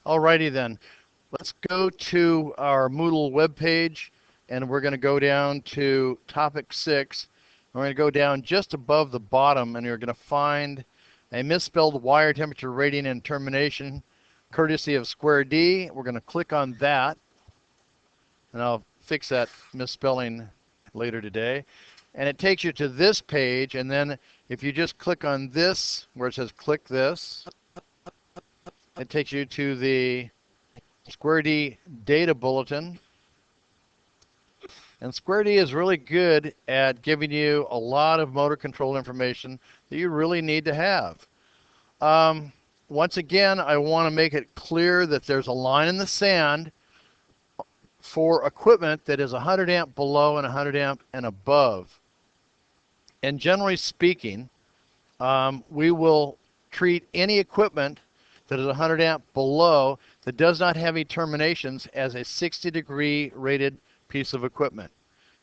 Alrighty then. Let's go to our Moodle webpage, and we're going to go down to topic 6. We're going to go down just above the bottom, and you're going to find a misspelled wire temperature rating and termination, courtesy of Square D. We're going to click on that, and I'll fix that misspelling later today. And it takes you to this page, and then if you just click on this, where it says click this, it takes you to the Square D data bulletin. And Square D is really good at giving you a lot of motor control information that you really need to have. Once again, I want to make it clear that there's a line in the sand for equipment that is 100 amp below and 100 amp and above. And generally speaking, we will treat any equipment that is 100 amp below that does not have any terminations as a 60-degree rated piece of equipment.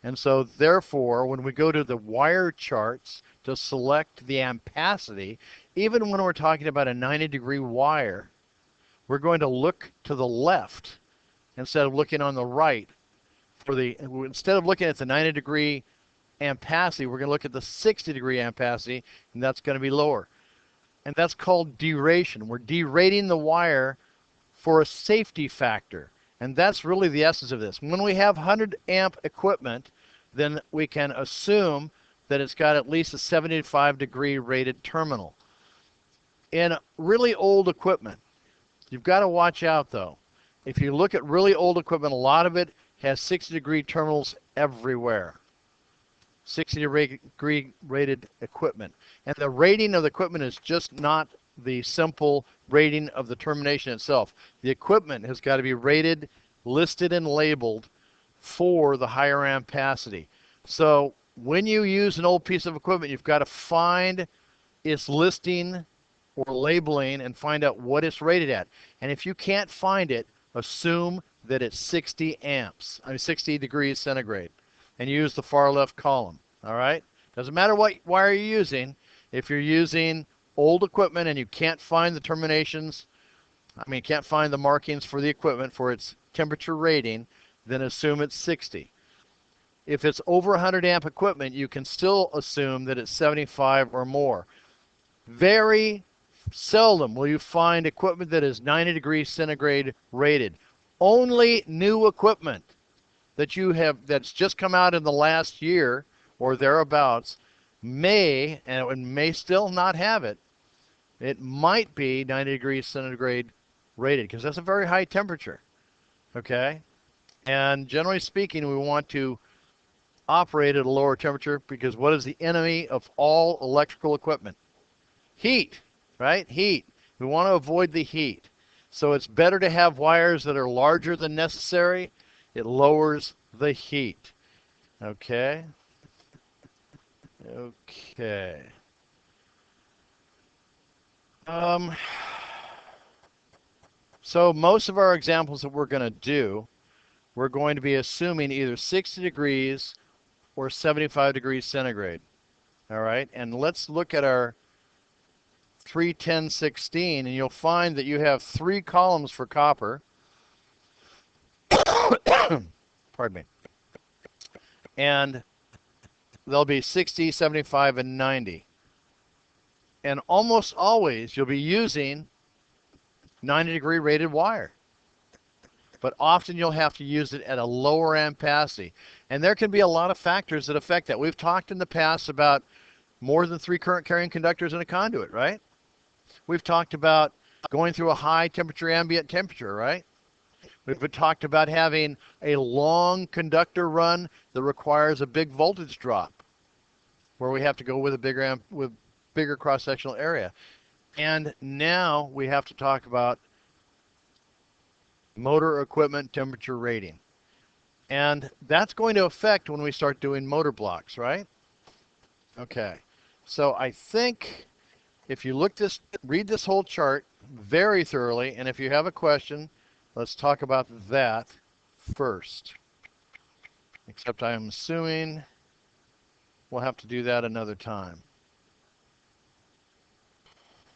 And so therefore, when we go to the wire charts to select the ampacity, even when we're talking about a 90-degree wire, we're going to look to the left instead of looking on the right. Instead of looking at the 90-degree ampacity, we're going to look at the 60-degree ampacity, and that's going to be lower. And that's called deration. We're derating the wire for a safety factor. And that's really the essence of this. When we have 100 amp equipment, then we can assume that it's got at least a 75-degree rated terminal. In really old equipment, you've got to watch out though. If you look at really old equipment, a lot of it has 60-degree terminals everywhere. 60-degree rated equipment. And the rating of the equipment is just not the simple rating of the termination itself. The equipment has got to be rated, listed, and labeled for the higher ampacity. So when you use an old piece of equipment, you've got to find its listing or labeling and find out what it's rated at. And if you can't find it, assume that it's 60 degrees centigrade, and use the far left column. All right? Doesn't matter what wire you're using. If you're using old equipment and you can't find the terminations, can't find the markings for the equipment for its temperature rating, then assume it's 60. If it's over 100 amp equipment, you can still assume that it's 75 or more. Very seldom will you find equipment that is 90 degrees centigrade rated. Only new equipment that you have that's just come out in the last year or thereabouts may, and it may still not have it, it might be 90 degrees centigrade rated because that's a very high temperature. Okay? And generally speaking, we want to operate at a lower temperature because what is the enemy of all electrical equipment? Heat, right? Heat. We want to avoid the heat. So it's better to have wires that are larger than necessary. It lowers the heat. Okay? Okay. So most of our examples that we're going to do, we're going to be assuming either 60 degrees or 75 degrees centigrade. All right? And let's look at our 31016, and you'll find that you have 3 columns for copper. Pardon me. And they'll be 60, 75, and 90. And almost always you'll be using 90-degree rated wire. But often you'll have to use it at a lower ampacity. And there can be a lot of factors that affect that. We've talked in the past about more than 3 current carrying conductors in a conduit, right? We've talked about going through a high temperature ambient temperature, right? We've talked about having a long conductor run that requires a big voltage drop, where we have to go with a bigger cross-sectional area. And now we have to talk about motor equipment temperature rating. And that's going to affect when we start doing motor blocks, right? Okay. So I think if you read this whole chart very thoroughly, and if you have a question, let's talk about that first. Except I'm assuming we'll have to do that another time.